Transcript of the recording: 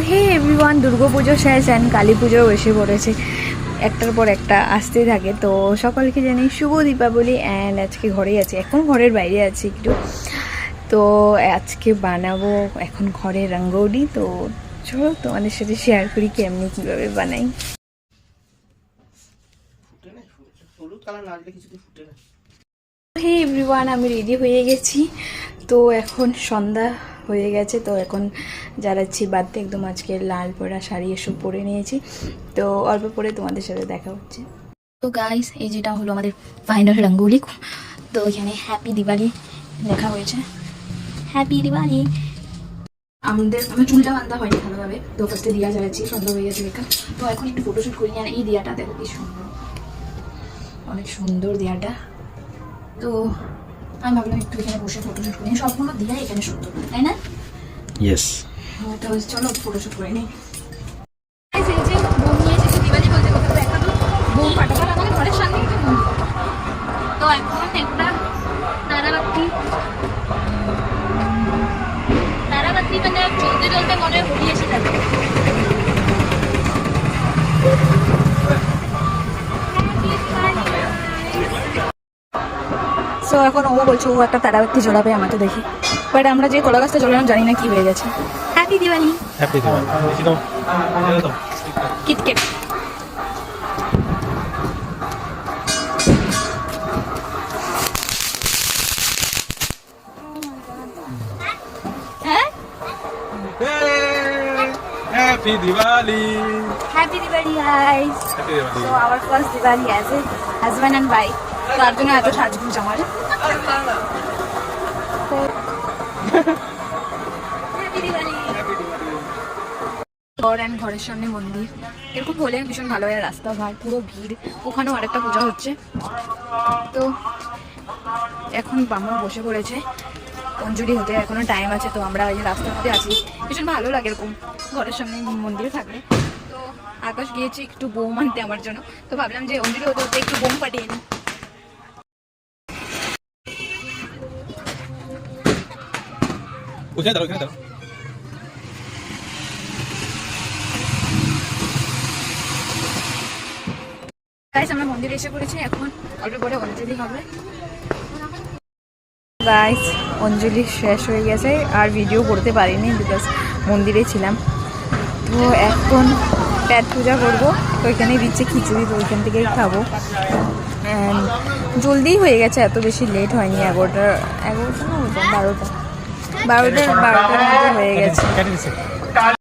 হে everyone, Durga Puja শেষ and Kali পুজোও এসে পড়েছে, একটার পর একটা আসতেই থাকে। তো সকলকে জানি শুভ দীপাবলি। অ্যান্ড আজকে ঘরেই আছি, এখন ঘরের বাইরে আছি একটু। তো আজকে বানাবো এখন ঘরে রঙ্গোলি। তো চলো তোমাদের সাথে শেয়ার করি কেমনি কীভাবে বানাই। হে এভরিওয়ান, আমি রেডি হয়ে গেছি। তো এখন সন্ধ্যা হয়ে গেছে, তো এখন জ্বালাচ্ছি বাড়তে একদম। আজকে লাল পরা শাড়ি এসব পরে নিয়েছি, তো অল্প পরে তোমাদের সাথে দেখা হচ্ছে। তো গাইস, এই যেটা হলো আমাদের ফাইনাল রঙ্গোলি। তো এখানে হ্যাপি দিওয়ালি লেখা হয়েছে, হ্যাপি দিওয়ালি। আমার চুলটা বান্ধা হয়নি ভালোভাবে, তো ফার্স্টে দিয়া জ্বালাচ্ছি, সন্ধ্যা হয়ে গেছে লেখা। তো এখন একটু ফটোশ্যুট করি। আর এই দিয়াটা দেখো কি সুন্দর, অনেক সুন্দর দিয়াটা। তো আমি ভাবলাম একটু এখানে বসে ফটোশ্যুট করি, সবগুলো দিয়া এখানে সুন্দর, তাই না? ইয়েস। তো চলো ফটোশ্যুট করে নিই। তো এখন একটা তারাবাতি মানে চলতে চলতে মনে হরিয়ে এসে যাবে। সো এখন ও বলছে ও একটা তারাবাতি জ্বলাবে আমাকে দেখি, বাট আমরা যে কলা গাছটা জ্বলালাম জানি না কি হয়ে গেছে। Happy Diwali. Happy Diwali. KitKat. Happy Diwali! Happy Diwali, guys! Happy Diwali! So our first Diwali as a husband and wife. তো আর জন্য এত সাজগুজ আমার। Happy Diwali! ঘরের সামনে মন্দির, এরকম হলে ভীষণ ভালো হয়। রাস্তাঘাট পুরো ভিড়, ওখানেও আরেকটা পূজা হচ্ছে। তো এখন ব্রাহ্মণ বসে পড়েছে অঞ্জলি হতে, এখনো টাইম আছে। তো আমরা এই রাস্তার মধ্যে আছি, ভীষণ ভালো লাগে এরকম ঘরের সামনে মন্দিরে থাকলে। তো আকাশ গিয়েছে একটু বোম আনতে আমার জন্য, তো ভাবলাম যে অঞ্জলি হতে হতে একটু বোম ফাটিয়ে নিই। গাইস, আমরা মন্দিরে এসে পড়েছি, এখন অল্প পরে অঞ্জলি হবে। গাইস, অঞ্জলি শেষ হয়ে গেছে, আর ভিডিও করতে পারিনি বিকজ মন্দিরে ছিলাম। তো এখন পেট পূজা করবো, তো ওইখানেই দিচ্ছে খিচুড়ি, তো ওইখান থেকেই খাবো। অ্যান্ড জলদিই হয়ে গেছে, এত বেশি লেট হয়নি। 11টার না 12টার মধ্যে হয়ে গেছে।